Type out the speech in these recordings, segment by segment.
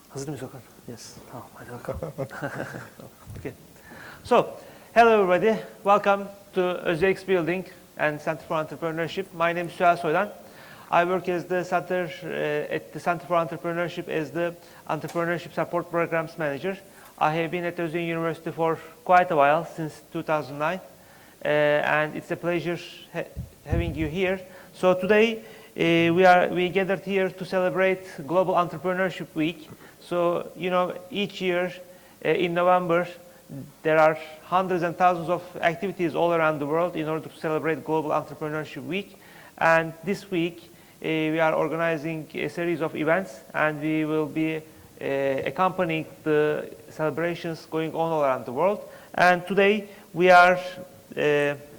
Hazır mıyız Okan? Yes. Tamam, hadi bakalım. Okay. So, hello everybody. Welcome to Özyeğin Building and Center for Entrepreneurship. My name is Suha Soydan. I work as the center at the Center for Entrepreneurship as the Entrepreneurship Support Programs Manager. I have been at Özyeğin University for quite a while, since 2009, and it's a pleasure having you here. So today we gathered here to celebrate Global Entrepreneurship Week. So, you know, each year in November, there are hundreds and thousands of activities all around the world in order to celebrate Global Entrepreneurship Week. And this week, we are organizing a series of events, and we will be accompanying the celebrations going on all around the world. And today, we are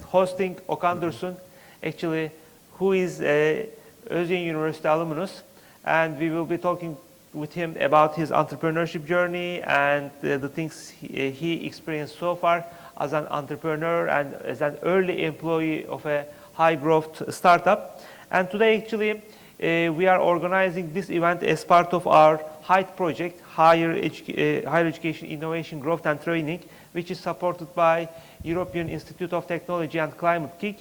hosting Okan Dursun, actually, who is a Özyeğin University alumnus, and we will be talking with him about his entrepreneurship journey and the things he experienced so far as an entrepreneur and as an early employee of a high growth startup. And today actually we are organizing this event as part of our HEIT project, Higher Education Innovation Growth and Training, which is supported by European Institute of Technology and Climate KIC.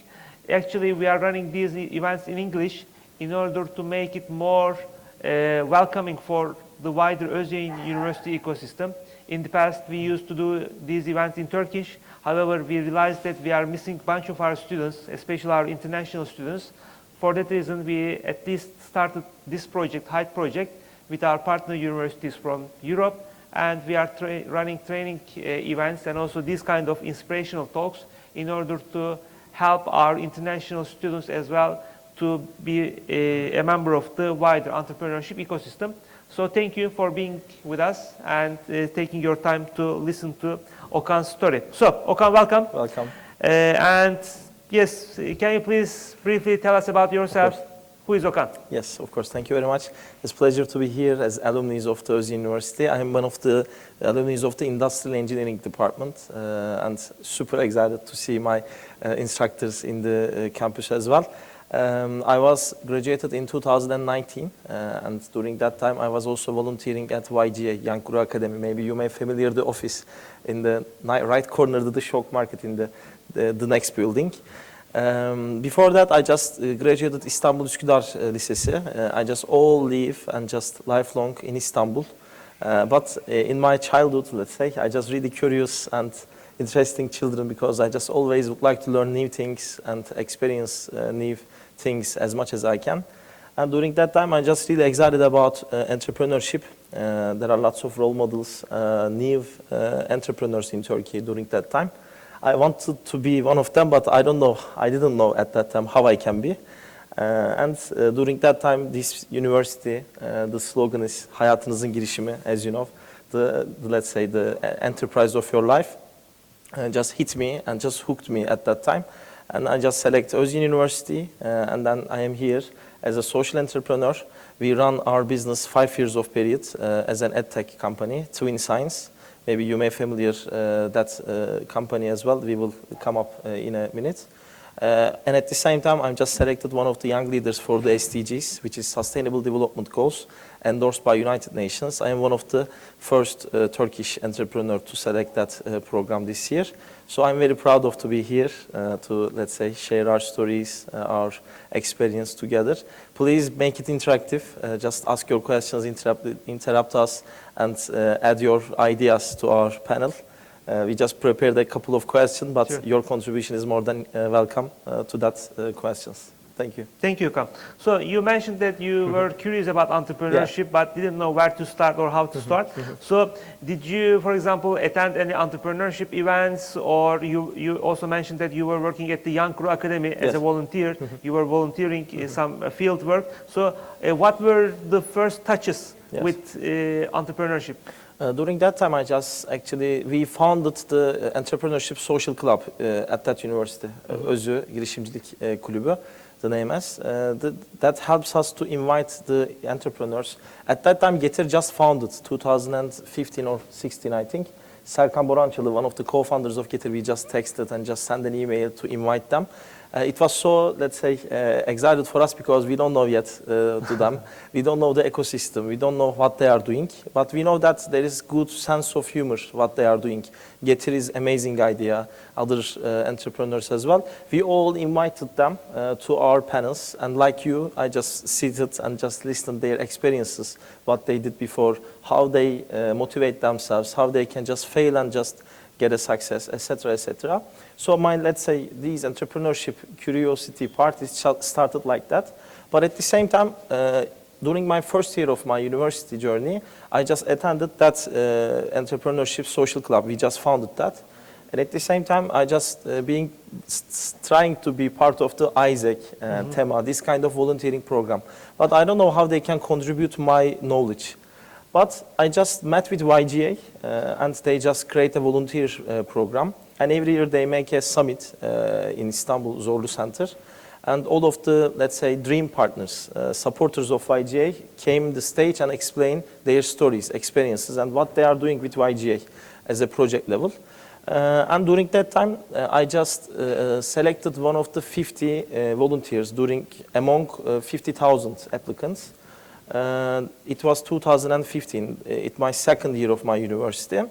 Actually we are running these events in English in order to make it more welcoming for the wider Özyeğin University ecosystem. In the past, we used to do these events in Turkish. However, we realized that we are missing a bunch of our students, especially our international students. For that reason, we at least started this project, HEIT project, with our partner universities from Europe. And we are running training events and also these kind of inspirational talks in order to help our international students as well to be a member of the wider entrepreneurship ecosystem. So thank you for being with us and taking your time to listen to Okan's story. So Okan, welcome. Welcome. And yes, can you please briefly tell us about yourselves? Who is Okan? Yes, of course. Thank you very much. It's a pleasure to be here as alumni of the Özyeğin University. I am one of the alumni of the Industrial Engineering Department and super excited to see my instructors in the campus as well. I was graduated in 2019 and during that time I was also volunteering at YGA, Young Guru Academy. Maybe you may familiar the office in the right corner of the Shock Market in the next building. Before that I just graduated Istanbul Üsküdar Lisesi. I just all live and just lifelong in Istanbul. But in my childhood, let's say, I just really curious and interesting children because I just always would like to learn new things and experience new things as much as I can. And during that time, I'm just really excited about entrepreneurship. There are lots of role models, new entrepreneurs in Turkey during that time. I wanted to be one of them, but I didn't know at that time how I can be. And during that time, this university, the slogan is Hayatınızın Girişimi, as you know, let's say the enterprise of your life. Just hit me and just hooked me at that time. And I just select Özyeğin University, and then I am here as a social entrepreneur. We run our business 5 years of period as an edtech company, Twin Science. Maybe you may familiar that company as well. We will come up in a minute. And at the same time, I'm just selected one of the young leaders for the SDGs, which is Sustainable Development Goals, endorsed by United Nations. I am one of the first Turkish entrepreneur to select that program this year. So I'm very proud of to be here to, let's say, share our stories, our experience together. Please make it interactive. Just ask your questions, interrupt us, and add your ideas to our panel. We just prepared a couple of questions, but sure, your contribution is more than welcome to that questions. Thank you. Thank you, Okan. So you mentioned that you were curious about entrepreneurship, but didn't know where to start or how to start. So did you, for example, attend any entrepreneurship events, or you also mentioned that you were working at the Young Guru Academy as a volunteer. You were volunteering in some field work. So what were the first touches with entrepreneurship? During that time, we founded the Entrepreneurship Social Club at that university, Özyeğin Girişimcilik Kulübü, the name is. That helps us to invite the entrepreneurs. At that time, Getir just founded, 2015 or 16, I think. Serkan Borançalı, one of the co-founders of Getir, we just texted and just sent an email to invite them. It was so, let's say, excited for us because we don't know yet to them. We don't know the ecosystem. We don't know what they are doing. But we know that there is good sense of humor what they are doing. Getir is amazing idea. Other entrepreneurs as well. We all invited them to our panels. And like you, I just seated and just listened their experiences, what they did before, how they motivate themselves, how they can just fail and just get a success, etc., etc. So my, let's say, these entrepreneurship curiosity part is started like that. But at the same time, during my first year of my university journey, I just attended that entrepreneurship social club. We just founded that. And at the same time, I just trying to be part of the Isaac, TEMA, this kind of volunteering program. But I don't know how they can contribute my knowledge. But I just met with YGA, and they just create a volunteer program. And every year they make a summit in Istanbul Zorlu Center. And all of the, let's say, dream partners, supporters of YGA came the stage and explained their stories, experiences, and what they are doing with YGA as a project level. And during that time, I just selected one of the 50 volunteers among 50,000 applicants. It was 2015, my second year of my university.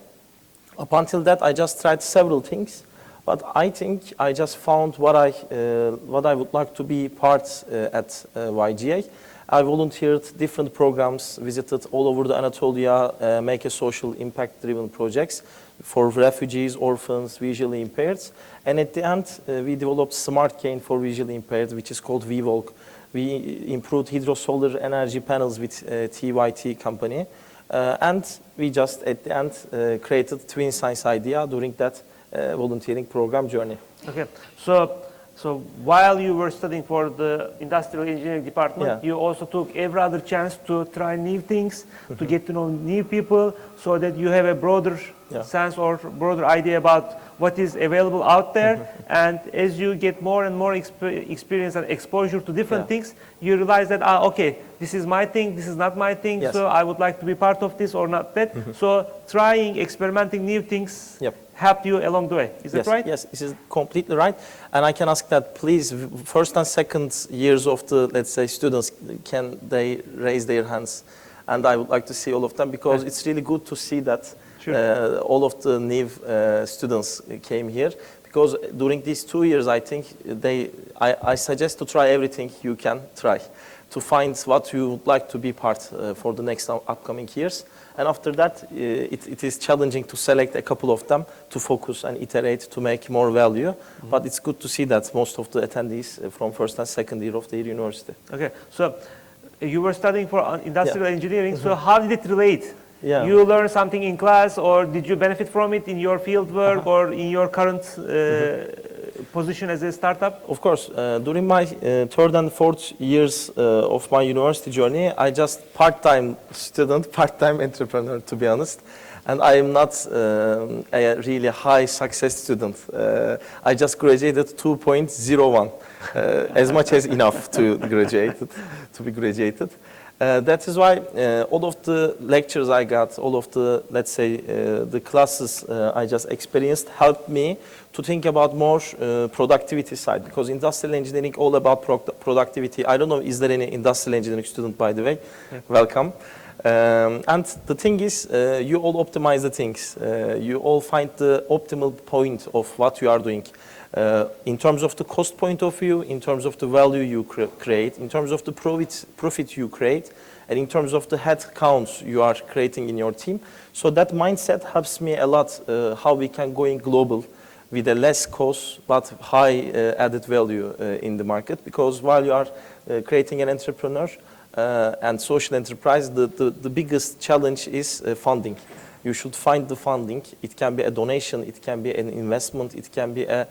Up until that, I just tried several things, but I think I just found what I would like to be part at YGA. I volunteered different programs, visited all over the Anatolia, make a social impact-driven projects for refugees, orphans, visually impaired. And at the end, we developed smart cane for visually impaired, which is called VVolk. We improved hydro-solar energy panels with TYT company. And we just, at the end, created Twin Science idea during that volunteering program journey. Okay, so while you were studying for the industrial engineering department, you also took every other chance to try new things, to get to know new people, so that you have a broader sense or broader idea about what is available out there. And as you get more and more experience and exposure to different things, you realize that, okay, this is my thing, this is not my thing, so I would like to be part of this or not that. So trying, experimenting new things helped you along the way. Is that right? Yes, this is completely right. And I can ask that, please, first and second years of the, let's say, students, can they raise their hands? And I would like to see all of them, because it's really good to see that all of the new students came here. Because during these 2 years, I think I suggest to try everything you can try, to find what you would like to be part for the next upcoming years. And after that, it is challenging to select a couple of them to focus and iterate to make more value. But it's good to see that most of the attendees from first and second year of their university. Okay, so you were studying for industrial engineering, so how did it relate? Yeah. You learned something in class, or did you benefit from it in your field work or in your current position as a startup? Of course, during my third and fourth years of my university journey, I just part-time student, part-time entrepreneur, to be honest. And I am not a really high success student. I just graduated 2.01, as much as enough to be graduated. That is why all of the lectures I got, all of the, let's say, the classes I just experienced helped me to think about more productivity side, because industrial engineering all about productivity. I don't know, is there any industrial engineering student, by the way? Yeah. Welcome. And the thing is, you all optimize the things. You all find the optimal point of what you are doing. In terms of the cost point of view, in terms of the value you create, in terms of the profit you create, and in terms of the head counts you are creating in your team. So that mindset helps me a lot how we can go in global with a less cost but high added value in the market. Because while you are creating an entrepreneur and social enterprise, the biggest challenge is funding. You should find the funding. It can be a donation, it can be an investment, it can be a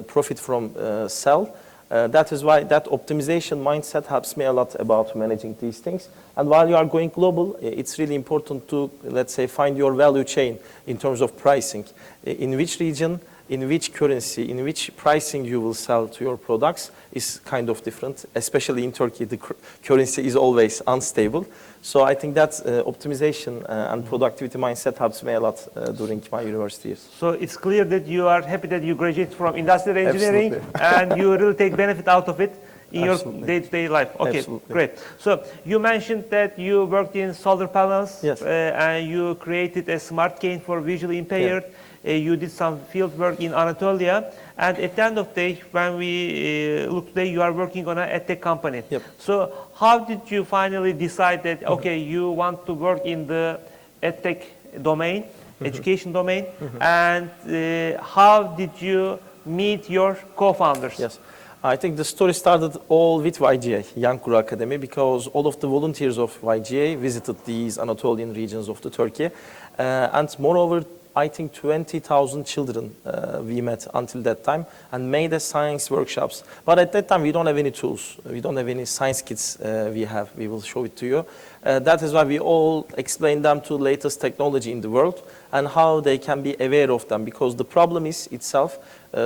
profit from sell. That is why that optimization mindset helps me a lot about managing these things. And while you are going global, it's really important to, let's say, find your value chain in terms of pricing. In which region in which currency, in which pricing you will sell to your products is kind of different. Especially in Turkey, the currency is always unstable. So I think that optimization and productivity mindset helps me a lot during my university years. So it's clear that you are happy that you graduated from industrial engineering and you really take benefit out of it in your day-to-day life. Okay, great. So you mentioned that you worked in solar panels and you created a smart cane for visually impaired. You did some field work in Anatolia. And at the end of the day, when we look today, you are working on an edtech company. So how did you finally decide that, okay, you want to work in the edtech domain, education domain, and how did you meet your co-founders? Yes. I think the story started all with YGA, Young Guru Academy, because all of the volunteers of YGA visited these Anatolian regions of the Turkey. And moreover, I think 20,000 children we met until that time and made a science workshops. But at that time, we don't have any tools. We don't have any science kits we will show it to you. That is why we all explain them to the latest technology in the world and how they can be aware of them. Because the problem is itself,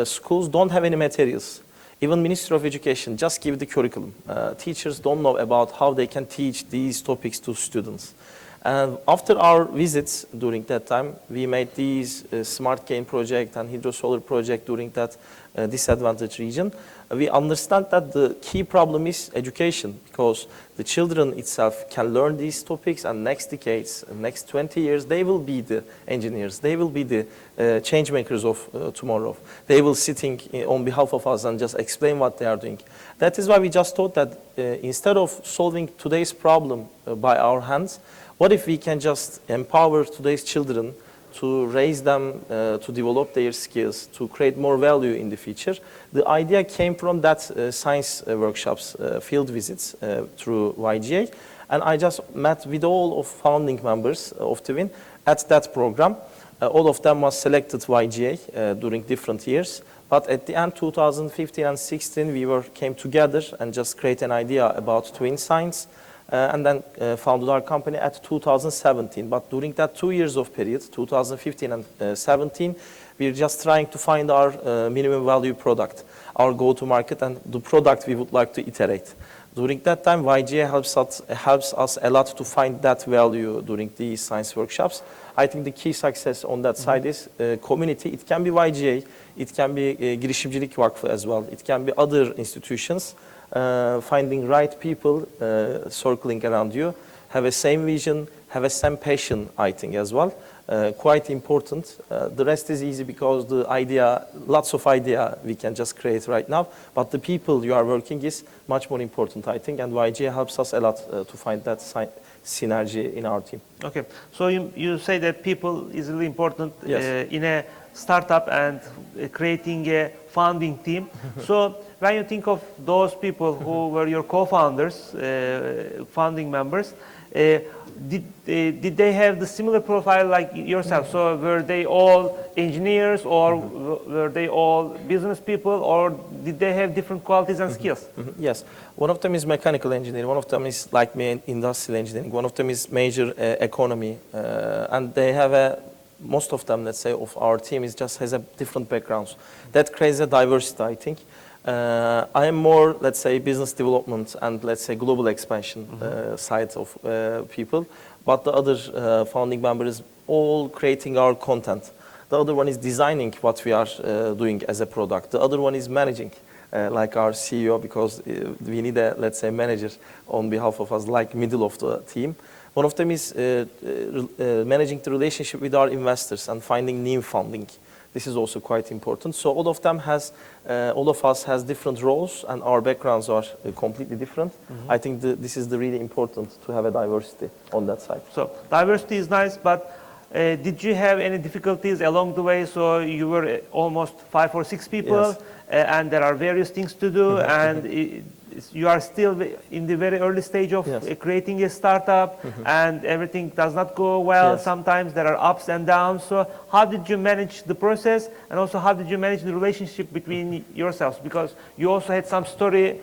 schools don't have any materials. Even Ministry of Education just give the curriculum. Teachers don't know about how they can teach these topics to students. And after our visits during that time, we made these smart cane project and hydro-solar project during that disadvantaged region. We understand that the key problem is education, because the children itself can learn these topics, and next decades, next 20 years, they will be the engineers, they will be the change makers of tomorrow. They will sitting on behalf of us and just explain what they are doing. That is why we just thought that instead of solving today's problem by our hands, what if we can just empower today's children to raise them, to develop their skills, to create more value in the future? The idea came from that science workshops, field visits through YGA. And I just met with all of founding members of TWIN at that program. All of them was selected YGA during different years. But at the end, 2015 and 16, we came together and just create an idea about twin science. And then founded our company at 2017. But during that 2 years of period, 2015 and 17, we're just trying to find our minimum value product, our go-to-market, and the product we would like to iterate. During that time, YGA helps us a lot to find that value during these science workshops. I think the key success on that side is community. It can be YGA, it can be Girişimcilik Vakfı as well, it can be other institutions. Finding right people circling around you, have a same vision, have a same passion, I think, as well. Quite important. The rest is easy because the idea, lots of idea we can just create right now, but the people you are working is much more important, I think, and YGA helps us a lot to find that synergy in our team. Okay, so you say that people is really important in a startup and creating a founding team. So when you think of those people who were your co-founders, founding members, did they have the similar profile like yourself? So were they all engineers, or were they all business people, or did they have different qualities and skills? Yes, one of them is mechanical engineering, one of them is like me, industrial engineering, one of them is major economy, and they have most of them, let's say, of our team has a different backgrounds. That creates a diversity, I think. I am more, let's say, business development and, let's say, global expansion side of people. But the other founding member is all creating our content. The other one is designing what we are doing as a product. The other one is managing, like our CEO, because we need a, let's say, manager on behalf of us, like middle of the team. One of them is managing the relationship with our investors and finding new funding. This is also quite important. So all of us has different roles, and our backgrounds are completely different. I think this is really important to have a diversity on that side. So diversity is nice, but did you have any difficulties along the way? So you were almost 5 or 6 people, and there are various things to do, and you are still in the very early stage of creating a startup, and everything does not go well. Sometimes there are ups and downs. So how did you manage the process, and also how did you manage the relationship between yourselves? Because you also had some history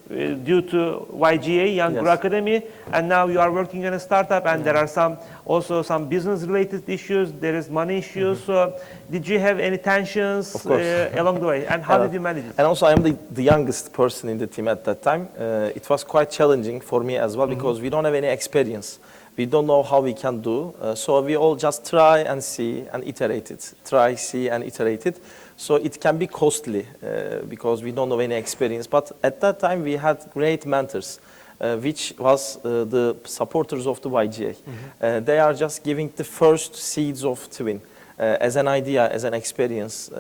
due to YGA, Young Yes. Guru Academy, and now you are working in a startup, and there are also some business-related issues. There is money issues. So, did you have any tensions Of course. along the way, and how did you manage it? And also, I am the youngest person in the team at that time. It was quite challenging for me as well because we don't have any experience. We don't know how we can do. So we all just try and see and iterate it. Try, see, and iterate it. So it can be costly because we don't know any experience. But at that time, we had great mentors, which was the supporters of the YGA. They are just giving the first seeds of Twin. As an idea, as an experience.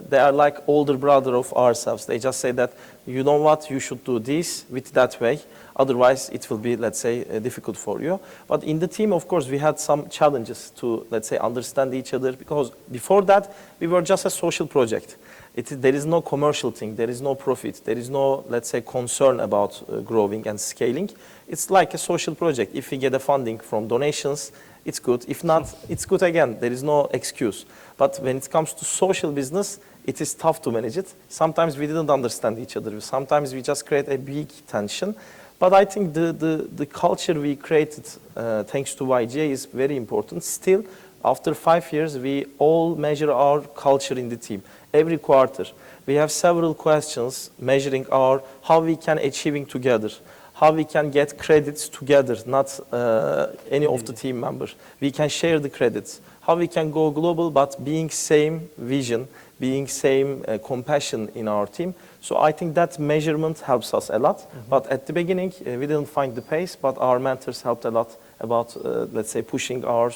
They are like older brother of ourselves. They just say that, you know what, you should do this with that way. Otherwise, it will be, let's say, difficult for you. But in the team, of course, we had some challenges to, let's say, understand each other. Because before that, we were just a social project. There is no commercial thing. There is no profit. There is no, let's say, concern about growing and scaling. It's like a social project. If we get a funding from donations, it's good. If not, it's good again. There is no excuse. But when it comes to social business, it is tough to manage it. Sometimes we didn't understand each other. Sometimes we just create a big tension. But I think the culture we created, thanks to YGA, is very important. Still, after 5 years, we all measure our culture in the team. Every quarter, we have several questions measuring how we can achieving together. How we can get credits together, not any of the team members. We can share the credits. How we can go global, but being same vision, being same compassion in our team. So I think that measurement helps us a lot. But at the beginning, we didn't find the pace, but our mentors helped a lot about, let's say, pushing our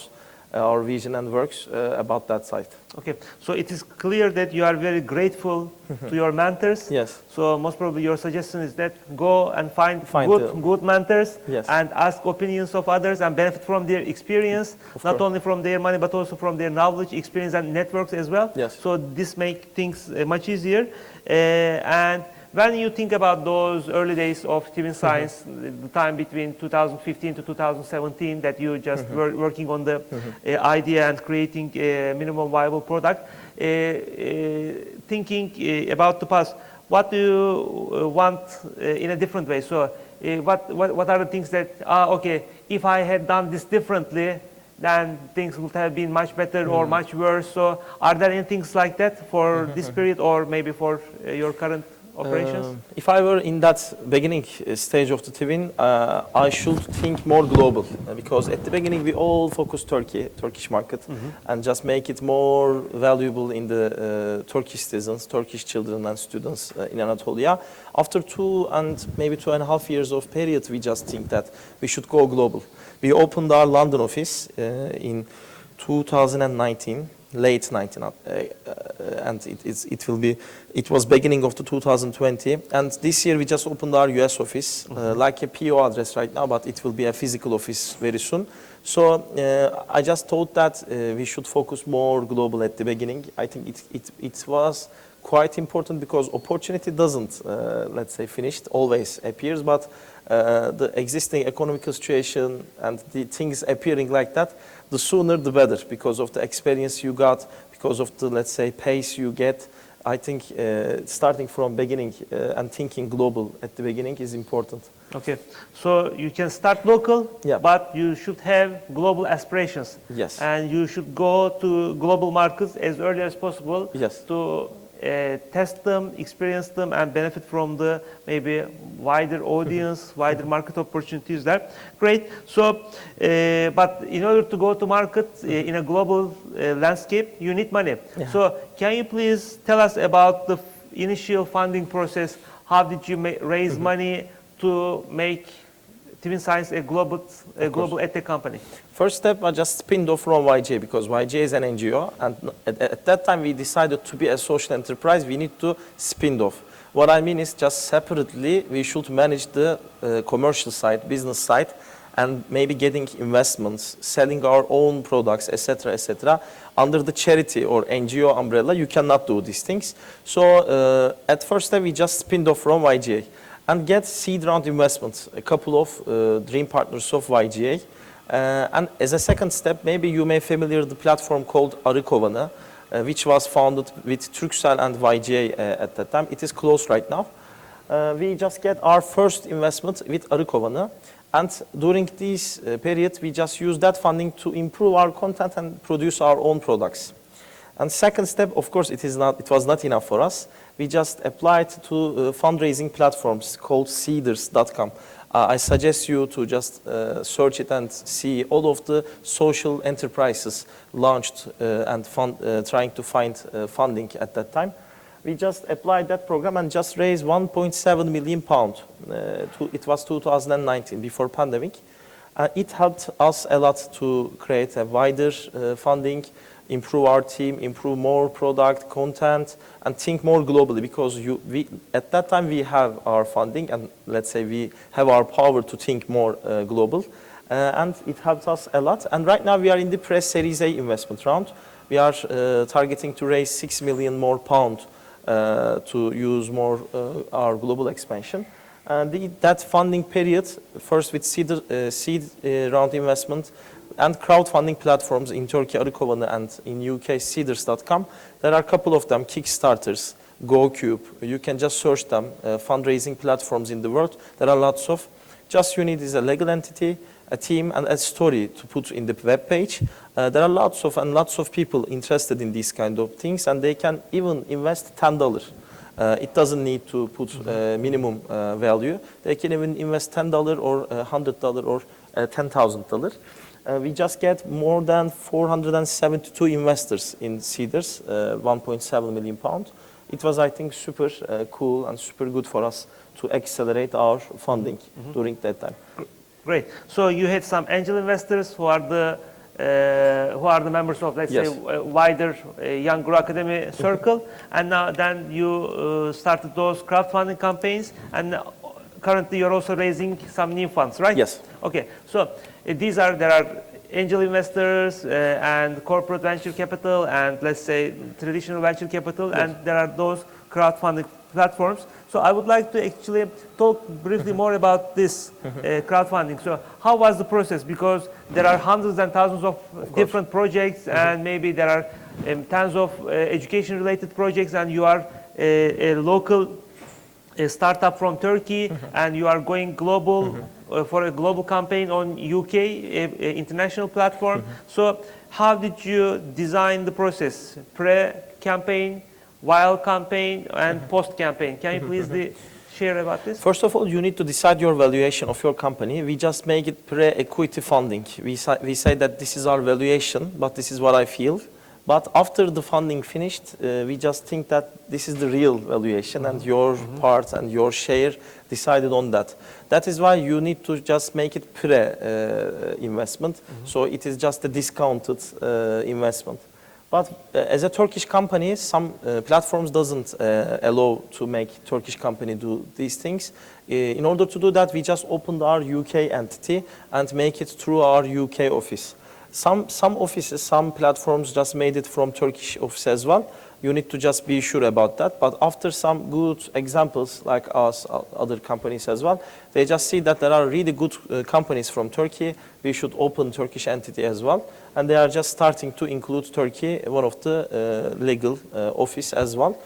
vision and works about that side. Okay, so it is clear that you are very grateful to your mentors. Yes. So most probably your suggestion is that go and find the- good mentors, Yes. and ask opinions of others and benefit from their experience, not course. only from their money but also from their knowledge, experience, and networks as well. Yes. So this makes things much easier. And when you think about those early days of Twin Science, the time between 2015 to 2017 that you just were working on the idea and creating a minimum viable product, thinking about the past, what do you want in a different way? So what are the things that, okay, if I had done this differently, then things would have been much better or much worse. So are there any things like that for this period or maybe for your current operations? If I were in that beginning stage of the Twin, I should think more global because at the beginning we all focus Turkish market, and just make it more valuable in the Turkish citizens, Turkish children and students in Anatolia. After 2 and maybe 2.5 years of period, we just think that we should go global. We opened our London office in 2019. Late 19, and it was beginning of the 2020, and this year we just opened our US office, like a PO address right now, but it will be a physical office very soon. So I just thought that we should focus more global at the beginning. I think it was quite important because opportunity doesn't, let's say, finished, always appears, but the existing economical situation and the things appearing like that, the sooner the better because of the experience you got, because of the, let's say, pace you get. I think starting from beginning and thinking global at the beginning is important. Okay, so you can start local, Yeah. but you should have global aspirations. Yes. And you should go to global markets as early as possible. Yes. To test them, experience them, and benefit from the maybe wider audience, wider market opportunities there. Great. So, but in order to go to market in a global landscape, you need money. Yeah. So, can you please tell us about the initial funding process? How did you raise money to make Twin Science a global edtech company? First step, I just spinned off from YGA because YGA is an NGO, and at that time we decided to be a social enterprise. We need to spin off. What I mean is just separately we should manage the commercial side, business side, and maybe getting investments, selling our own products, etc., etc. Under the charity or NGO umbrella, you cannot do these things. So at first step, we just spinned off from YGA and get seed round investments, a couple of dream partners of YGA. And as a second step, maybe you may familiar the platform called Arıkovanı, which was founded with Turkcell and YGA at that time. It is closed right now. we just get our first investment with Arıkovanı. And during this period, we just use that funding to improve our content and produce our own products. And second step, of course, it was not enough for us. We just applied to fundraising platforms called seeders.com. I suggest you to just search it and see all of the social enterprises launched and trying to find funding at that time. We just applied that program and just raised 1.7 million pound. It was 2019, before pandemic. It helped us a lot to create a wider funding, improve our team, improve more product, content, and think more globally, because at that time we have our funding and let's say we have our power to think more global. And it helped us a lot. And right now we are in the pre-Series A investment round. We are targeting to raise 6 million more pound to use more our global expansion. And that funding period, first with seed round investment and crowdfunding platforms in Turkey, Arıkovanı, and in UK, seeders.com. There are a couple of them, Kickstarters, GoCube. You can just search them, fundraising platforms in the world. There are lots of. Just you need is a legal entity, a team, and a story to put in the web page. There are lots of people interested in these kind of things, and they can even invest $10. It doesn't need to put minimum value. They can even invest $10 or $100 or $10,000. We just get more than 472 investors in Seeders, 1.7 million pound. It was, I think, super cool and super good for us to accelerate our funding during that time. Great. So you had some angel investors who are the members of, let's say, wider Young Grow Academy circle, and now then you started those crowdfunding campaigns, and currently you're also raising some new funds, right? Yes. Okay. So there are angel investors and corporate venture capital and let's say traditional venture capital, and there are those crowdfunding platforms. So I would like to actually talk briefly more about this crowdfunding. So how was the process? Because there are hundreds and thousands of different projects, and maybe there are tons of education-related projects, and you are a local startup from Turkey, and you are going global for a global campaign on UK international platform. So how did you design the process? Pre-campaign, while campaign, and post-campaign? Can you please share about this? First of all, you need to decide your valuation of your company. We just make it pre-equity funding. We say that this is our valuation, but this is what I feel. But after the funding finished, we just think that this is the real valuation, and your part and your share decided on that. That is why you need to just make it pre-investment. So it is just a discounted investment. But as a Turkish company, some platforms doesn't allow to make Turkish company do these things. In order to do that, we just opened our UK entity and make it through our UK office. Some offices, some platforms just made it from Turkish office as well. You need to just be sure about that. But after some good examples like us, other companies as well, they just see that there are really good companies from Turkey. We should open Turkish entity as well. And they are just starting to include Turkey, one of the legal office as well.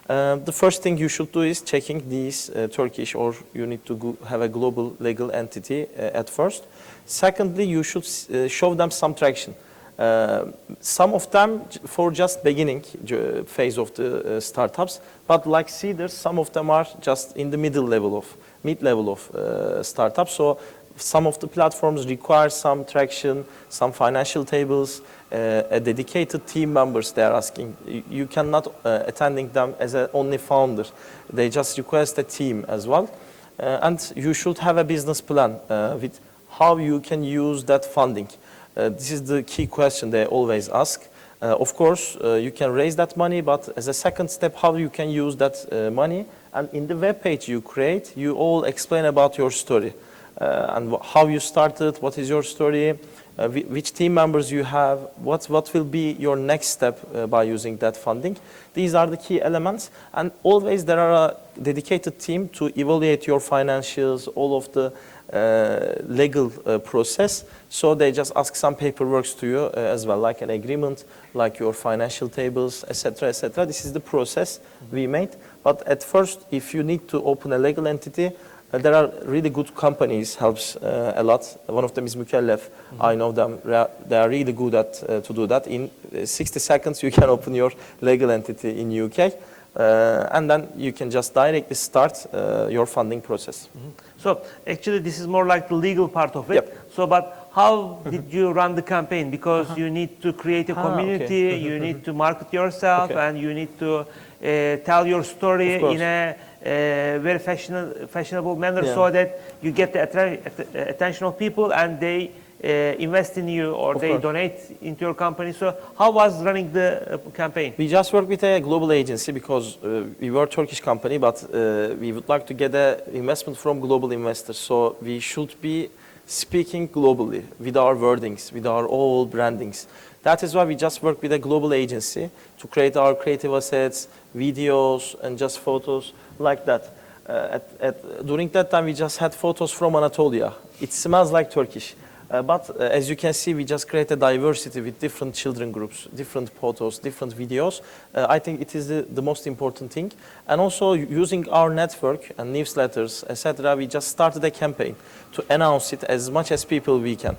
The first thing you should do is checking these Turkish, or you need to have a global legal entity at first. Secondly, you should show them some traction. Some of them for just beginning phase of the startups, but like Seeders, some of them are just in the mid-level of startups. So some of the platforms require some traction, some financial tables, a dedicated team members they are asking. You cannot attending them as a only founder. They just request a team as well. And you should have a business plan with how you can use that funding. This is the key question they always ask. Of course, you can raise that money, but as a second step, how you can use that money. And in the web page you create, you all explain about your story. And how you started, what is your story, which team members you have, what will be your next step by using that funding. These are the key elements, and always there are a dedicated team to evaluate your financials, all of the legal process. So they just ask some paperwork to you as well, like an agreement, like your financial tables, etc., etc. This is the process we made. But at first, if you need to open a legal entity, there are really good companies, helps a lot. One of them is Mükellef. I know them. They are really good at to do that. In 60 seconds, you can open your legal entity in UK. And then you can just directly start your funding process. So actually, this is more like the legal part of it. Yep. So, but how did you run the campaign? Because you need to create a community, okay. you need to market yourself, Okay. and you need to tell your story Of course. in a very fashionable manner, Yeah. so that you get the attention of people and they invest in you, or they course. donate into your company. So how was running the campaign? We just work with a global agency because we were a Turkish company, but we would like to get an investment from global investors. So we should be speaking globally with our wordings, with our all brandings. That is why we just work with a global agency to create our creative assets, videos, and just photos like that. During that time, we just had photos from Anatolia. It smells like Turkish. But as you can see, we just create a diversity with different children groups, different photos, different videos. I think it is the most important thing. And also using our network and newsletters, etc., we just started a campaign to announce it as much as people we can.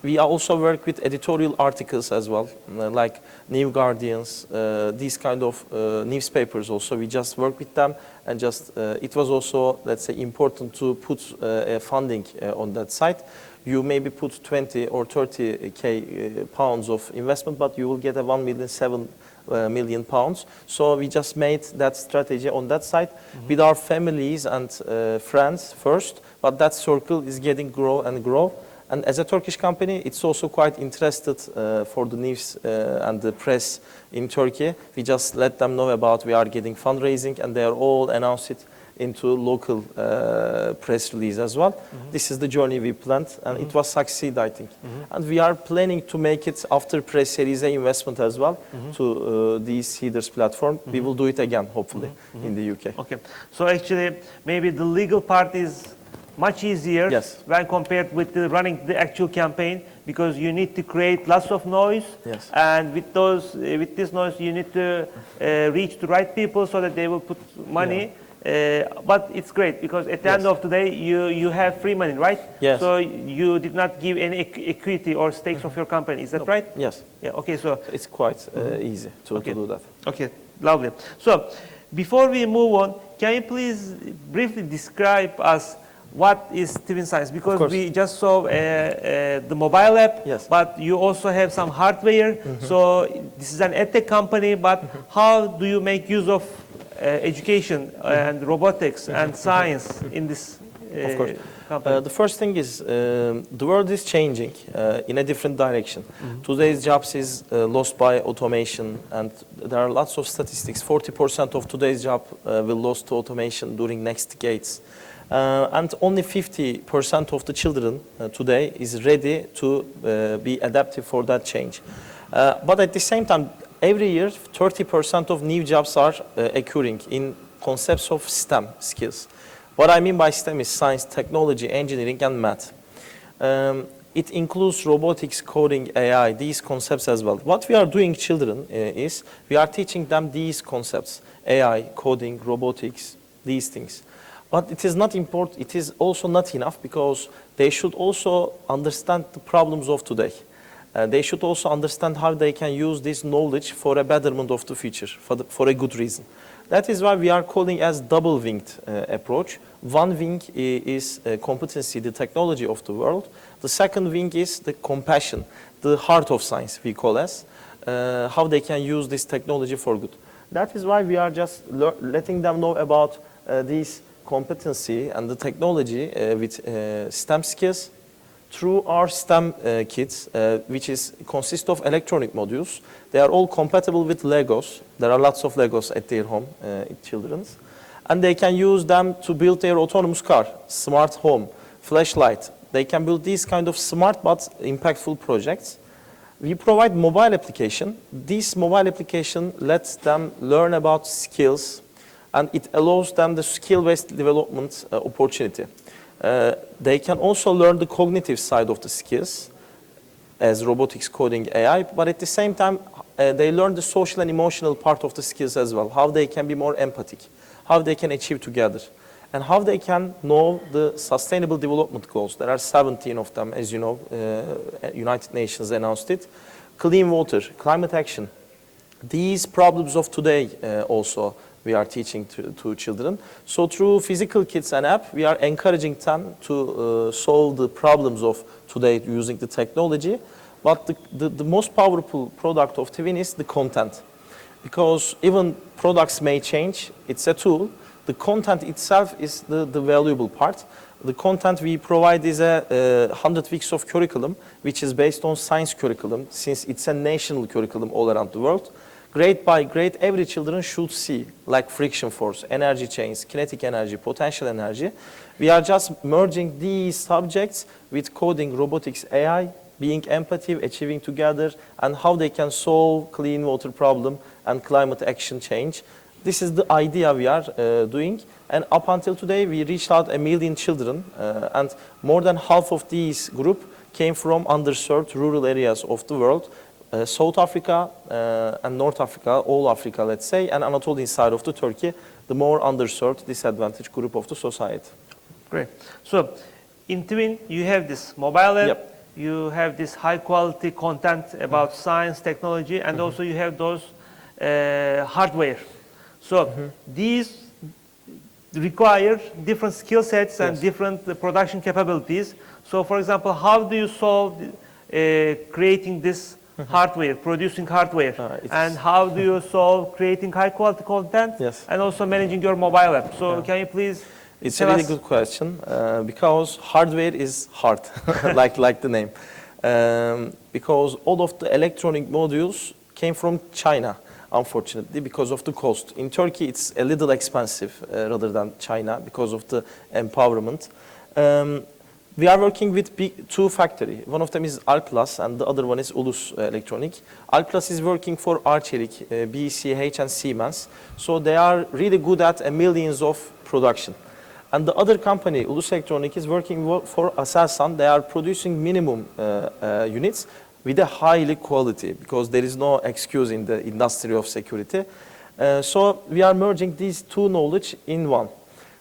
We also work with editorial articles as well, like New Guardians, these kind of newspapers also. We just work with them, and just it was also, let's say, important to put funding on that site. You maybe put 20 or 30k pounds of investment, but you will get a 1,7 million pounds. So we just made that strategy on that side with our families and friends first, but that circle is getting grow and grow. And as a Turkish company, it's also quite interested for the news and the press in Turkey. We just let them know about we are getting fundraising, and they are all announced it into local press release as well. This is the journey we planned, and it was succeed, I think. And we are planning to make it after press series A investment as well to these Seeders platform. We will do it again, hopefully, in the UK. Okay, so actually, maybe the legal part is much easier Yes. when compared with running the actual campaign, because you need to create lots of noise, Yes. and with this noise you need to reach the right people so that they will put money. But it's great because at the end of the day you have free money, right? Yes. So you did not give any equity or stakes of your company. Is that right? Yes. Yeah. Okay. So It's quite easy to do that. okay, lovely. So before we move on, can you please briefly describe us what is Twin Science? Because course. we just saw the mobile app, Yes. but you also have some hardware. So this is an edtech company, but how do you make use of education and robotics and science in this Of course. company? The first thing is the world is changing in a different direction. Today's jobs is lost by automation, and there are lots of statistics. 40% of today's job will lost to automation during next decades. And only 50% of the children today is ready to be adaptive for that change. But at the same time, every year, 30% of new jobs are occurring in concepts of STEM skills. What I mean by STEM is science, technology, engineering, and math. It includes robotics, coding, AI, these concepts as well. What we are doing, children, is we are teaching them these concepts: AI, coding, robotics, these things. But it is not important. It is also not enough, because they should also understand the problems of today. They should also understand how they can use this knowledge for a betterment of the future, for a good reason. That is why we are calling as double-winged approach. One wing is competency, the technology of the world. The second wing is the compassion, the heart of science, we call as, how they can use this technology for good. That is why we are just letting them know about these competency and the technology with STEM skills through our STEM kits, which consist of electronic modules. They are all compatible with Legos. There are lots of Legos at their home, children's. And they can use them to build their autonomous car, smart home, flashlight. They can build these kind of smart but impactful projects. We provide mobile application. This mobile application lets them learn about skills, and it allows them the skill-based development opportunity. They can also learn the cognitive side of the skills as robotics, coding, AI, but at the same time, they learn the social and emotional part of the skills as well, how they can be more empathic, how they can achieve together, and how they can know the sustainable development goals. There are 17 of them, as you know, United Nations announced it. Clean water, climate action. These problems of today also we are teaching to children. So through physical kits and app, we are encouraging them to solve the problems of today using the technology. But the most powerful product of Twin is the content. Because even products may change, it's a tool. The content itself is the valuable part. The content we provide is a 100 weeks of curriculum, which is based on science curriculum, since it's a national curriculum all around the world. Grade by grade, every children should see, like friction force, energy chains, kinetic energy, potential energy. We are just merging these subjects with coding, robotics, AI, being empathy, achieving together, and how they can solve clean water problem and climate action change. This is the idea we are doing. And up until today, we reached out 1 million children, and more than half of these group came from underserved rural areas of the world. South Africa and North Africa, all Africa, let's say, and Anatolian side of the Turkey, the more underserved, disadvantaged group of the society. Great. So, in Twin, you have this mobile app, Yep. you have this high-quality content about science, technology, and also you have those hardware. So, these require different skill sets and different production capabilities. So, for example, how do you solve creating this hardware, producing hardware, and how do you solve creating high quality content and also managing your mobile app? So can you please It's a really good question because hardware is hard, like the name. Because all of the electronic modules came from China, unfortunately, because of the cost. In Turkey, it's a little expensive rather than China because of the empowerment. We are working with two factories. One of them is Alplus and the other one is Ulus Electronic. Alplus is working for Arçelik, BCH and Siemens. So they are really good at millions of production. And the other company, Ulus Electronic, is working for Aselsan. They are producing minimum units with a highly quality because there is no excuse in the industry of security. So we are merging these two knowledge in one.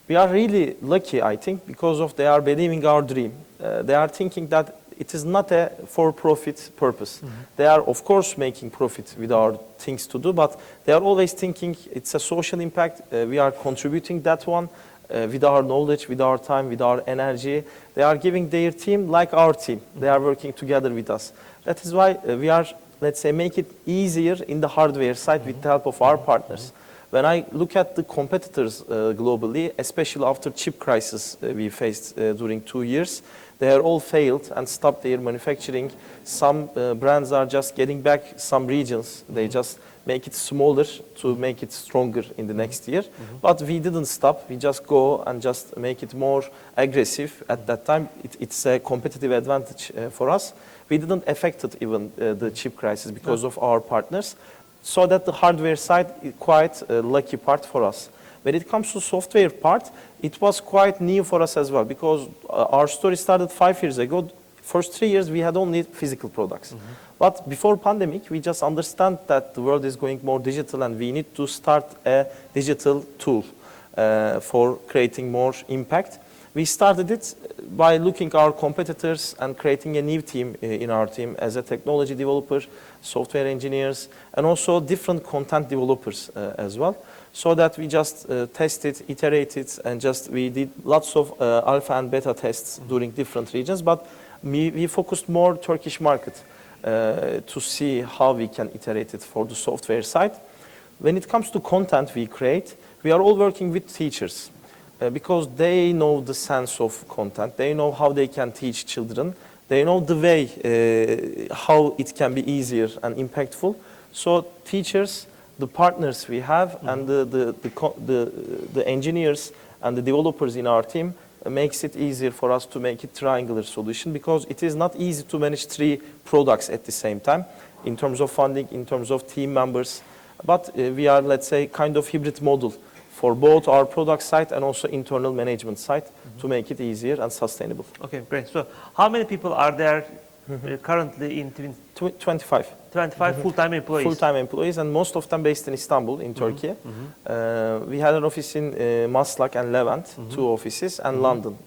We are really lucky, I think, because of they are believing our dream. They are thinking that it is not a for-profit purpose. They are, of course, making profit with our things to do, but they are always thinking it's a social impact. We are contributing that one with our knowledge, with our time, with our energy. They are giving their team like our team. They are working together with us. That is why we are, let's say, make it easier in the hardware side with the help of our partners. When I look at the competitors globally, especially after chip crisis we faced during 2 years, they are all failed and stopped their manufacturing. Some brands are just getting back some regions. They just make it smaller to make it stronger in the next year. But we didn't stop. We just go and just make it more aggressive. At that time, it's a competitive advantage for us. We didn't affect it even the chip crisis because of our partners. So that the hardware side is quite a lucky part for us. When it comes to software part, it was quite new for us as well because our story started 5 years ago. First 3 years we had only physical products. But before pandemic, we just understand that the world is going more digital and we need to start a digital tool for creating more impact. We started it by looking at our competitors and creating a new team in our team as a technology developer, software engineers, and also different content developers as well. So that we just tested, iterated, and we did lots of alpha and beta tests during different regions. But we focused more Turkish market to see how we can iterate it for the software side. When it comes to content we create, we are all working with teachers. Because they know the sense of content, they know how they can teach children, they know the way how it can be easier and impactful. So teachers, the partners we have, and the engineers and the developers in our team makes it easier for us to make a triangular solution because it is not easy to manage 3 products at the same time in terms of funding, in terms of team members. But we are, let's say, kind of hybrid model for both our product side and also internal management side to make it easier and sustainable. Okay, great. So how many people are there currently in 25. 25 full-time employees? Full-time employees, and most of them based in Istanbul, in Turkey. We had an office in Maslak and Levent, 2 offices, and London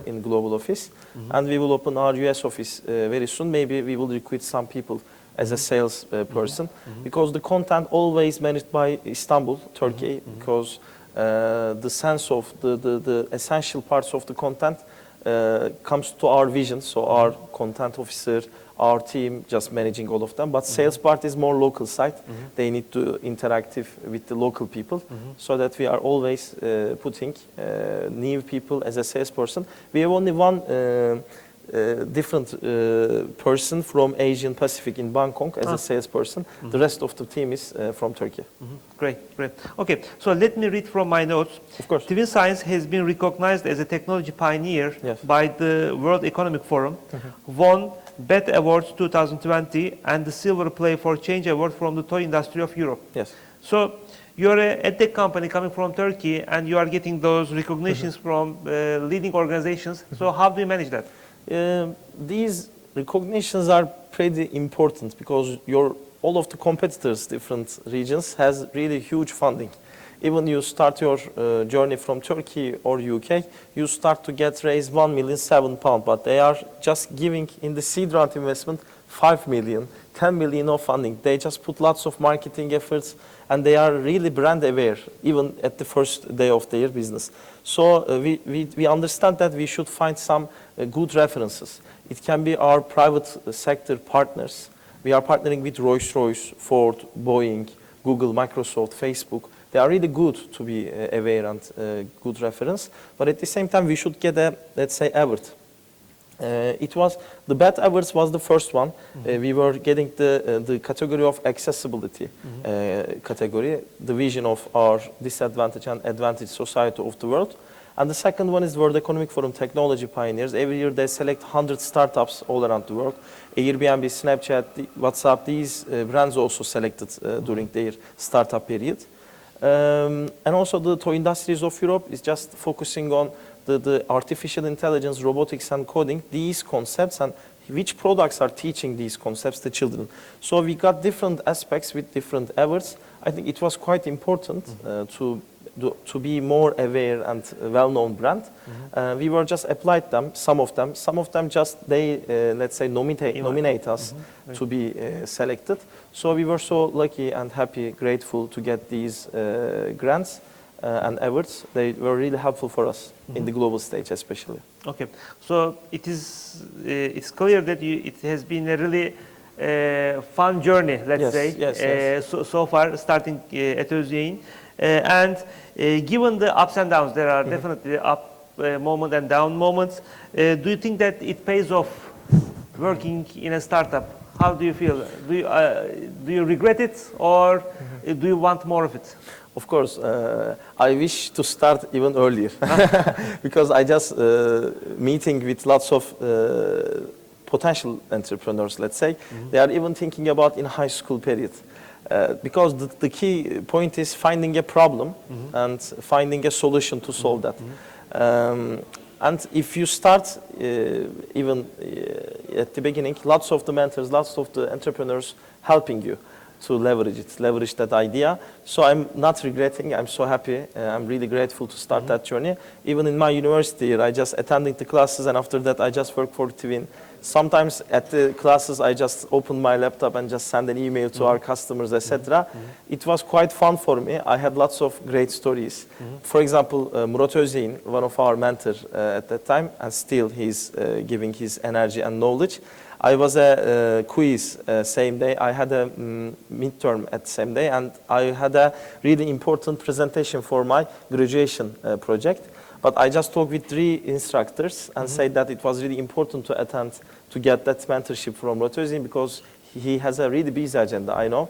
in global office. And we will open our US office very soon. Maybe we will recruit some people as a sales person, because the content always managed by Istanbul, Turkey, because the sense of the essential parts of the content comes to our vision. So our content officer, our team just managing all of them, but sales part is more local side. They need to interactive with the local people, so that we are always putting new people as a salesperson. We have only one different person from Asian Pacific in Bangkok as a salesperson. The rest of the team is from Turkey. Great, great. Okay, so let me read from my notes. Of course. Twin Science has been recognized as a technology pioneer by the World Economic Forum, won BET Awards 2020 and the Silver Play for Change Award from the Toy Industry of Europe. Yes. So you're a edtech company coming from Turkey and you are getting those recognitions from leading organizations. So how do you manage that? These recognitions are pretty important because all of the competitors, different regions, has really huge funding. Even you start your journey from Turkey or UK, you start to get raised £1,000,007, but they are just giving in the seed round investment 5 million, 10 million of funding. They just put lots of marketing efforts and they are really brand aware, even at the first day of their business. So we understand that we should find some good references. It can be our private sector partners. We are partnering with Rolls-Royce, Ford, Boeing, Google, Microsoft, Facebook. They are really good to be aware and good reference. But at the same time, we should get a, let's say, award. The BET Awards was the first one. We were getting the category of accessibility category, the vision of our disadvantaged and advantaged society of the world. And the second one is World Economic Forum Technology Pioneers. Every year they select 100 startups all around the world. Airbnb, Snapchat, WhatsApp, these brands also selected during their startup period. And also the Toy Industries of Europe is just focusing on the artificial intelligence, robotics and coding, these concepts, and which products are teaching these concepts to children. So we got different aspects with different awards. I think it was quite important to be more aware and well-known brand. We were just applied them, some of them just they, let's say, nominate us to be selected. So we were so lucky and happy, grateful to get these grants and awards. They were really helpful for us in the global stage, especially. Okay, so it's clear that it has been a really fun journey, let's say, yes. So far, starting at Özyeğin. And given the ups and downs, there are definitely up moments and down moments. Do you think that it pays off working in a startup? How do you feel? Do you regret it, or do you want more of it? Of course, I wish to start even earlier because I just meeting with lots of potential entrepreneurs, let's say. They are even thinking about in high school period. Because the key point is finding a problem and finding a solution to solve that. And if you start even at the beginning, lots of the mentors, lots of the entrepreneurs helping you to leverage that idea. So I'm not regretting, I'm so happy, I'm really grateful to start that journey. Even in my university, I just attending the classes and after that I just work for Twin. Sometimes at the classes I just open my laptop and just send an email to our customers, etc. It was quite fun for me. I had lots of great stories. For example, Murat Özyeğin, one of our mentors at that time, and still he's giving his energy and knowledge. I was a quiz same day. I had a midterm at the same day, and I had a really important presentation for my graduation project. But I just talked with 3 instructors and said that it was really important to attend to get that mentorship from Murat Özyeğin because he has a really busy agenda, I know.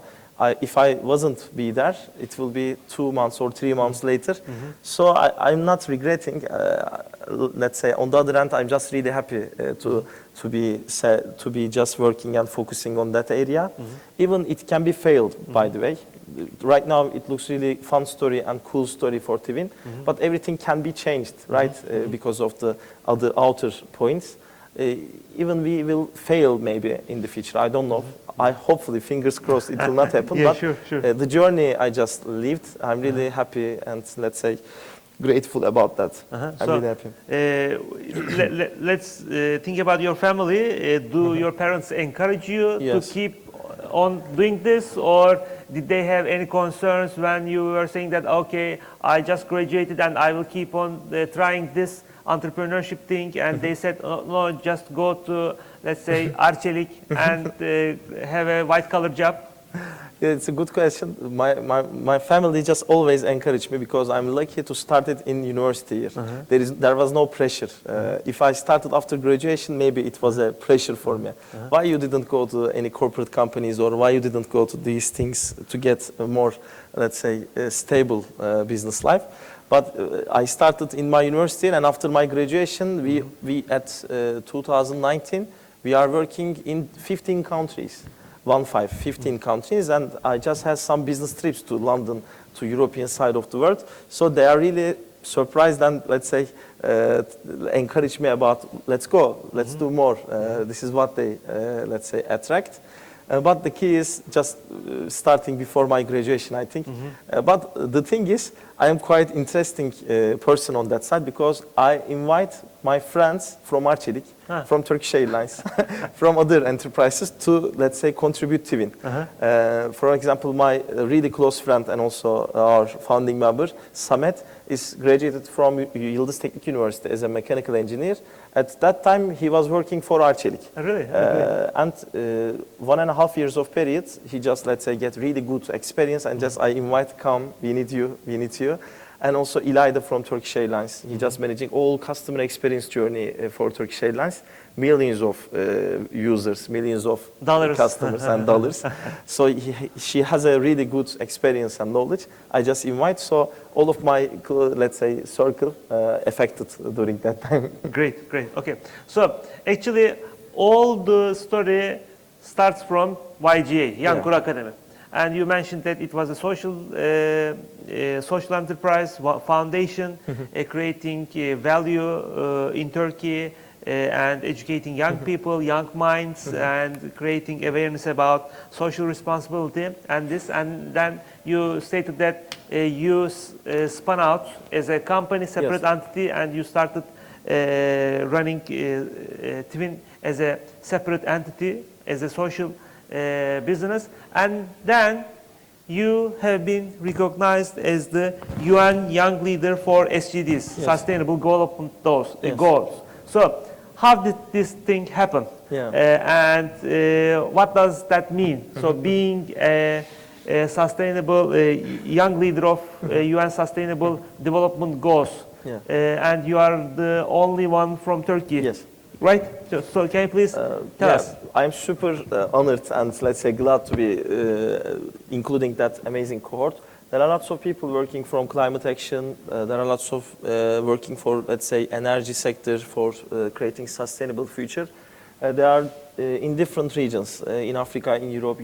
If I wasn't be there, it will be 2 months or 3 months later. So I'm not regretting. Let's say on the other hand, I'm just really happy to be just working and focusing on that area. Even it can be failed, by the way, right now it looks really fun story and cool story for Twin, but everything can be changed, right? Because of the other outer points. Even we will fail maybe in the future. I don't know. I hopefully, fingers crossed, it will not happen. Yeah, but sure. The journey I just lived, I'm really happy and let's say grateful about that. I'm really happy. Let's think about your family. Do your parents encourage you to keep on doing this, or did they have any concerns when you were saying that, okay, I just graduated and I will keep on trying this entrepreneurship thing, and they said, oh, no, just go to, let's say, Arçelik and have a white-collar job? Yeah, it's a good question. My family just always encouraged me because I'm lucky to start it in university here. There was no pressure. If I started after graduation, maybe it was a pressure for me. Why you didn't go to any corporate companies, or why you didn't go to these things to get a more, let's say, stable business life? But I started in my university, and after my graduation, we at 2019, we are working in 15 countries. 15 countries, and I just had some business trips to London, to European side of the world. So they are really surprised and, let's say, encourage me about, let's go, let's do more. This is what they, let's say, attract. But the key is just starting before my graduation, I think. But the thing is, I am quite interesting person on that side, because I invite my friends from Arçelik, from Turkish Airlines, from other enterprises to, let's say, contribute to Twin. For example, my really close friend and also our founding member, Samet, is graduated from Yıldız Teknik University as a mechanical engineer. At that time, he was working for Arçelik. Really? And 1.5 years of period, he just, let's say, get really good experience, and just I invite, come, we need you. And also İlayda from Turkish Airlines. He just managing all customer experience journey for Turkish Airlines. Millions of users, millions of customers and dollars. So she has a really good experience and knowledge. I just invite, so all of my, let's say, circle affected during that time. Great. Okay. So actually, all the story starts from YGA, Young Guru Academy. And you mentioned that it was a social enterprise foundation, creating value in Turkey and educating young people, young minds, and creating awareness about social responsibility. And then you stated that you spun out as a company, separate entity, and you started running Twin as a separate entity, as a social business, and then you have been recognized as the UN Young Leader for SDGs, Sustainable Development Goals. So, how did this thing happen? And what does that mean? So, being a sustainable young leader of UN Sustainable Development Goals, and you are the only one from Turkey. Yes. Right? So can you please tell us? I'm super honored and, let's say, glad to be including that amazing cohort. There are lots of people working from climate action. There are lots of working for, let's say, energy sector, for creating sustainable future. They are in different regions, in Africa, in Europe,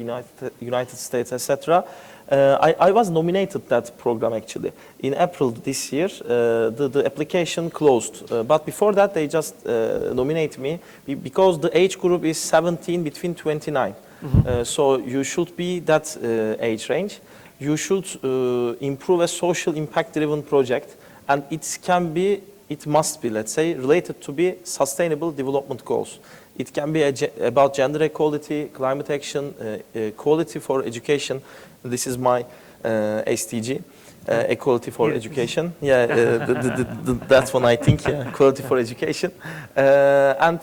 United States, etc. I was nominated that program actually. In April this year, the application closed. But before that, they just nominated me because the age group is 17 between 29. So you should be that age range. You should improve a social impact-driven project, and it must be, let's say, related to be sustainable development goals. It can be about gender equality, climate action, quality for education. This is my SDG, equality for education. That's one I think, quality for education. And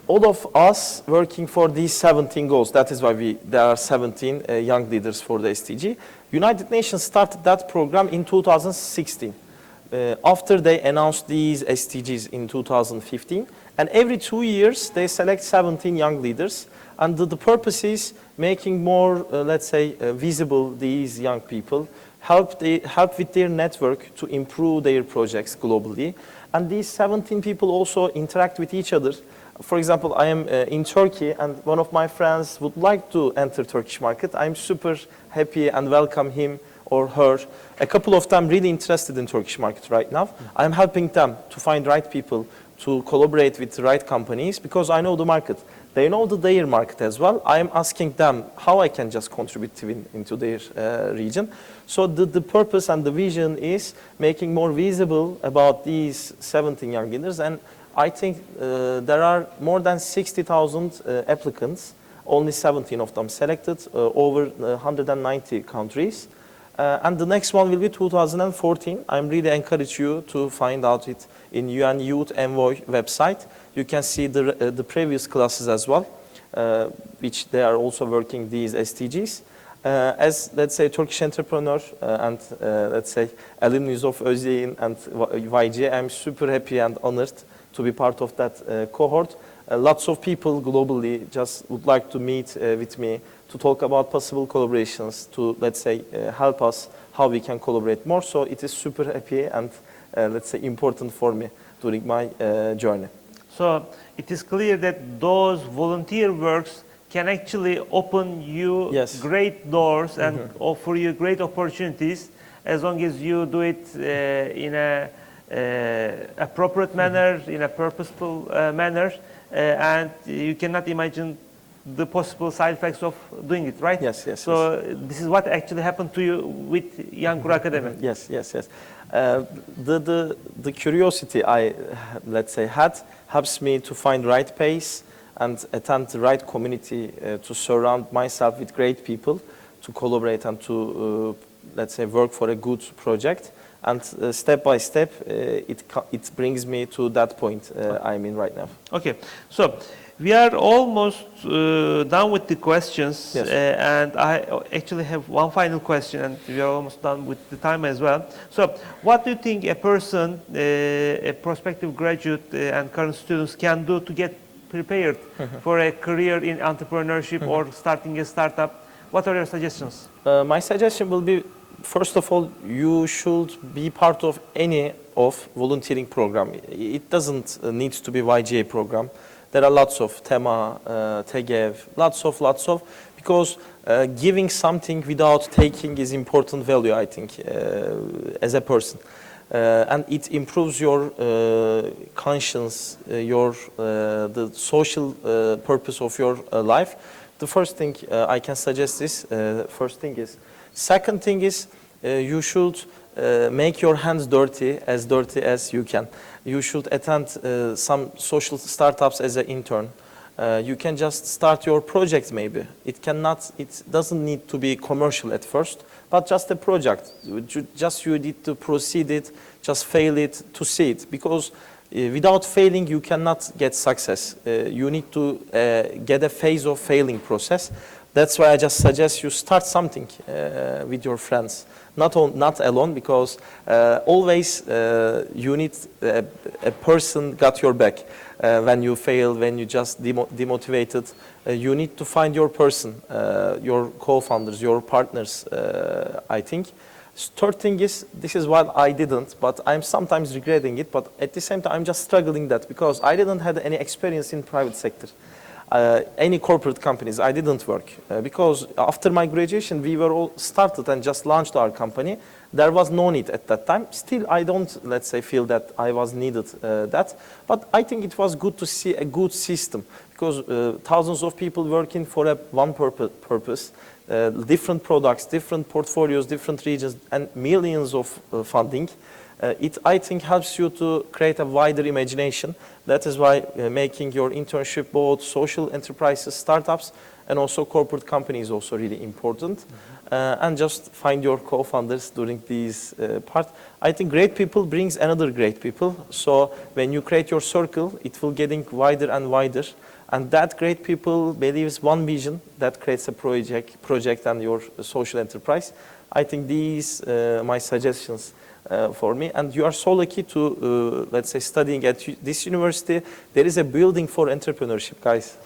all of us working for these 17 goals. That is why there are 17 young leaders for the SDG. United Nations started that program in 2016. After they announced these SDGs in 2015. And every 2 years, they select 17 young leaders. And the purpose is making more, let's say, visible these young people, help with their network to improve their projects globally. And these 17 people also interact with each other. For example, I am in Turkey and one of my friends would like to enter Turkish market. I'm super happy and welcome him or her. A couple of them really interested in Turkish market right now. I'm helping them to find right people, to collaborate with the right companies because I know the market. They know their market as well. I am asking them how I can just contribute into their region. So the purpose and the vision is making more visible about these 17 young leaders. And I think there are more than 60,000 applicants, only 17 of them selected, over 190 countries. And the next one will be 2014. I'm really encourage you to find out it in UN Youth Envoy website. You can see the previous classes as well, which they are also working these SDGs. As, let's say, Turkish entrepreneur and, let's say, alumnus of Özyeğin and YG, I'm super happy and honored to be part of that cohort. Lots of people globally just would like to meet with me to talk about possible collaborations, to, let's say, help us how we can collaborate more. So it is super happy and, let's say, important for me during my journey. So it is clear that those volunteer works can actually open you Yes. great doors and offer you great opportunities as long as you do it in a appropriate manner, in a purposeful manner, and you cannot imagine the possible side effects of doing it, right? Yes, yes. So this is what actually happened to you with Young Guru Academy. Yes. The curiosity I, let's say, had helps me to find right pace and attend the right community to surround myself with great people, to collaborate and to, let's say, work for a good project. And step by step, it brings me to that point I'm in right now. Okay, so we are almost done with the questions, Yes. And I actually have one final question, and we are almost done with the time as well. So, what do you think a person, a prospective graduate and current students can do to get prepared for a career in entrepreneurship or starting a startup? What are your suggestions? My suggestion will be, first of all, you should be part of any of volunteering program. It doesn't need to be YGA program. There are lots of TEMA, TEGEV, lots of, because giving something without taking is important value, I think, as a person. And it improves your conscience, the social purpose of your life. The first thing I can suggest is, first thing is. Second thing is, you should make your hands dirty as you can. You should attend some social startups as an intern. You can just start your project maybe. It doesn't need to be commercial at first, but just a project. You need to proceed it, just fail it to see it. Because without failing, you cannot get success. You need to get a phase of failing process. That's why I just suggest you start something with your friends. Not alone, because always you need a person got your back. When you fail, when you just demotivated, you need to find your person, your co-founders, your partners, I think. Third thing is, this is what I didn't, but I'm sometimes regretting it, but at the same time I'm just struggling that because I didn't have any experience in private sector. Any corporate companies, I didn't work because after my graduation, we were all started and just launched our company. There was no need at that time. Still, I don't, let's say, feel that I was needed that. But I think it was good to see a good system because thousands of people working for one purpose, different products, different portfolios, different regions, and millions of funding. It, I think, helps you to create a wider imagination. That is why making your internship both social enterprises, startups, and also corporate companies is also really important. And just find your co-founders during these part. I think great people brings another great people. So when you create your circle, it will getting wider and wider. And that great people believes one vision that creates a project and your social enterprise. I think these my suggestions for me. And you are so lucky to, let's say, studying at this university. There is a building for entrepreneurship, guys.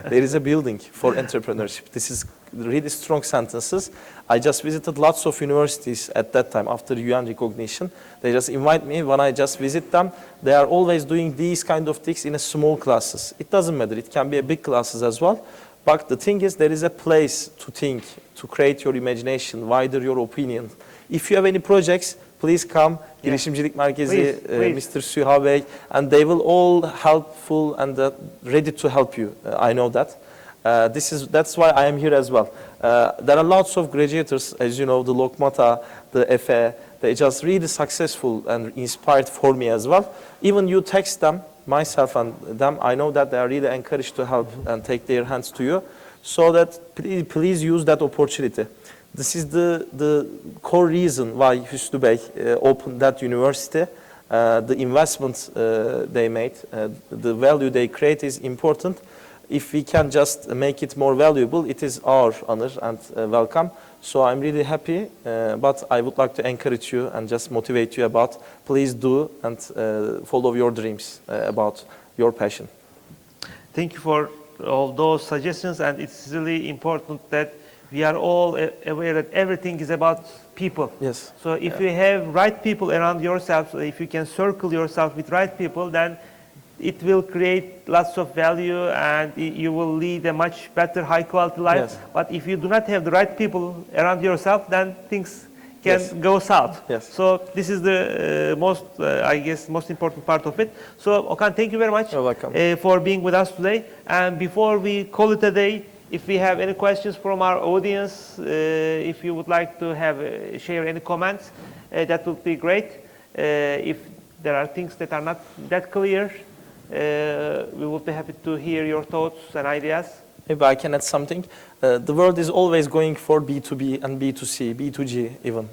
There is a building for entrepreneurship. This is really strong sentences. I just visited lots of universities at that time after UN recognition. They just invite me when I just visit them. They are always doing these kind of things in a small classes. It doesn't matter. It can be a big classes as well. But the thing is, there is a place to think, to create your imagination, widen your opinion. If you have any projects, please come. Yeah. Girişimcilik Merkezi, Please. Mr. Süha Bey, and they will all helpful and ready to help you. I know that. That's why I am here as well. There are lots of graduates, as you know, the Lokmata, the Efe, they just really successful and inspired for me as well. Even you text them, myself and them, I know that they are really encouraged to help and take their hands to you. So that please use that opportunity. This is the core reason why Hüsnü Bey opened that university. The investments they made, the value they create is important. If we can just make it more valuable, it is our honor and welcome. So I'm really happy, but I would like to encourage you and just motivate you about, please do and follow your dreams about your passion. Thank you for all those suggestions, and it's really important that we are all aware that everything is about people. Yes. So if you have right people around yourself, so if you can circle yourself with right people, then it will create lots of value and you will lead a much better, high quality life. Yes. But if you do not have the right people around yourself, then things can Yes. go south. Yes. So this is the most important part of it. So Okan, thank you very much You're welcome. for being with us today. And before we call it a day, if we have any questions from our audience, if you would like to share any comments, that would be great. If there are things that are not that clear, we would be happy to hear your thoughts and ideas. Maybe I can add something. The world is always going for B2B and B2C, B2G even.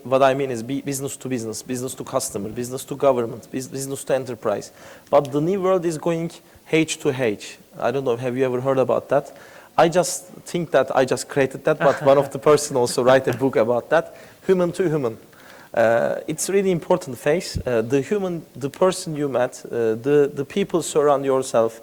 What I mean is business to business, business to customer, business to government, business to enterprise. But the new world is going H to H. I don't know, have you ever heard about that? I just think that I just created that, but one of the person also write a book about that. Human to human. It's really important phase. The person you met, the people surround yourself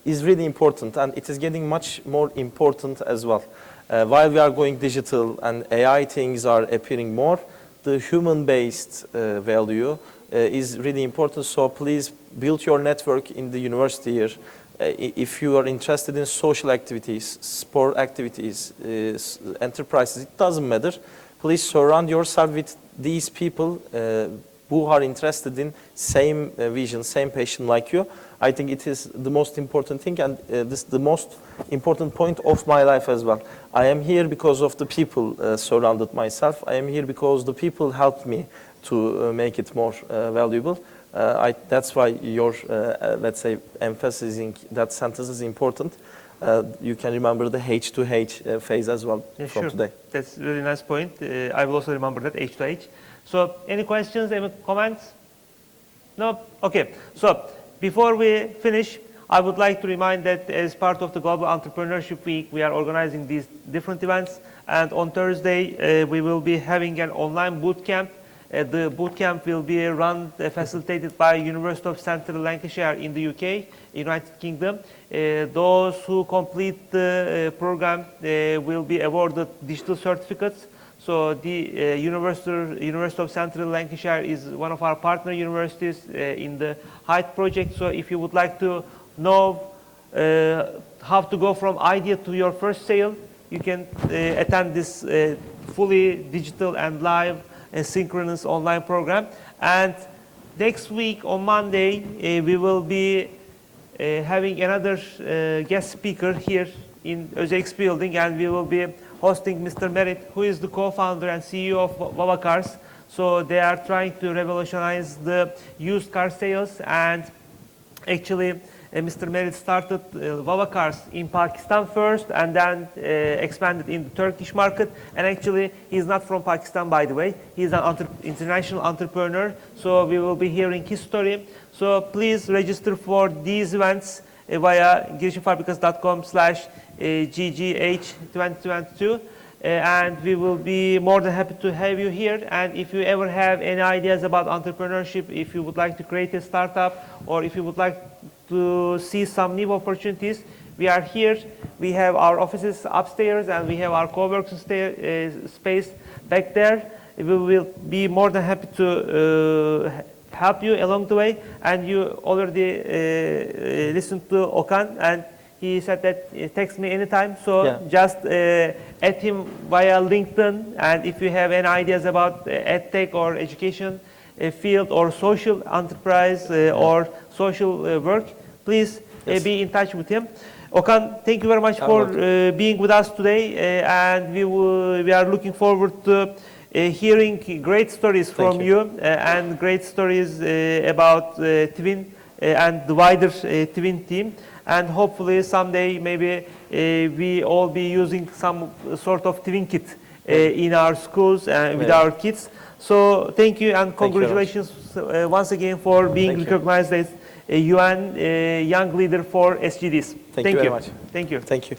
is really important, and it is getting much more important as well. While we are going digital and AI things are appearing more, the human-based value is really important. So please build your network in the university here. If you are interested in social activities, sport activities, enterprises, it doesn't matter. Please surround yourself with these people who are interested in same vision, same passion like you. I think it is the most important thing, and this is the most important point of my life as well. I am here because of the people surrounded myself. I am here because the people helped me to make it more valuable. That's why your, let's say, emphasizing that sentence is important. You can remember the H to H phase as well from today. That's a really nice point. I will also remember that, H to H. So any questions, any comments? No? Okay. So before we finish, I would like to remind that as part of the Global Entrepreneurship Week, we are organizing these different events. And on Thursday, we will be having an online boot camp. The boot camp will be facilitated by University of Central Lancashire in the UK, United Kingdom. Those who complete the program will be awarded digital certificates. So the University of Central Lancashire is one of our partner universities in the Height project. So if you would like to know how to go from idea to your first sale, you can attend this fully digital and live synchronous online program. And next week on Monday, we will be having another guest speaker here in Özyeğin building, and we will be hosting Mr. Merit, who is the co-founder and CEO of Wawa Cars. So they are trying to revolutionize the used car sales, and actually Mr. Merit started Wawa Cars in Pakistan first and then expanded in the Turkish market. And actually he's not from Pakistan, by the way. He's an international entrepreneur. So we will be hearing his story. So please register for these events via girishimfabrikası.com/ggh2022. and we will be more than happy to have you here. And if you ever have any ideas about entrepreneurship, if you would like to create a startup, or if you would like to see some new opportunities, we are here. We have our offices upstairs, and we have our co-working space back there. We will be more than happy to help you along the way. And you already listened to Okan, and he said that text me anytime. So just add him via LinkedIn. And if you have any ideas about edtech or education field or social enterprise or social work, please be in touch with him. Okan, thank you very much for being with us today. And we are looking forward to hearing great stories from you and great stories about Twin and the wider Twin team. And hopefully someday maybe we all be using some sort of Twin kit in our schools and with our kids. So thank you and congratulations once again for being recognized as a UN Young Leader for SDGs. Thank you very much. Thank you. Thank you.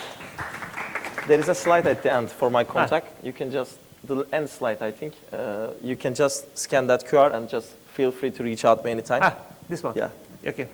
There is a slide at the end for my contact. You can just, the end slide I think, you can just scan that QR and just feel free to reach out me anytime. This one? Yeah. Okay.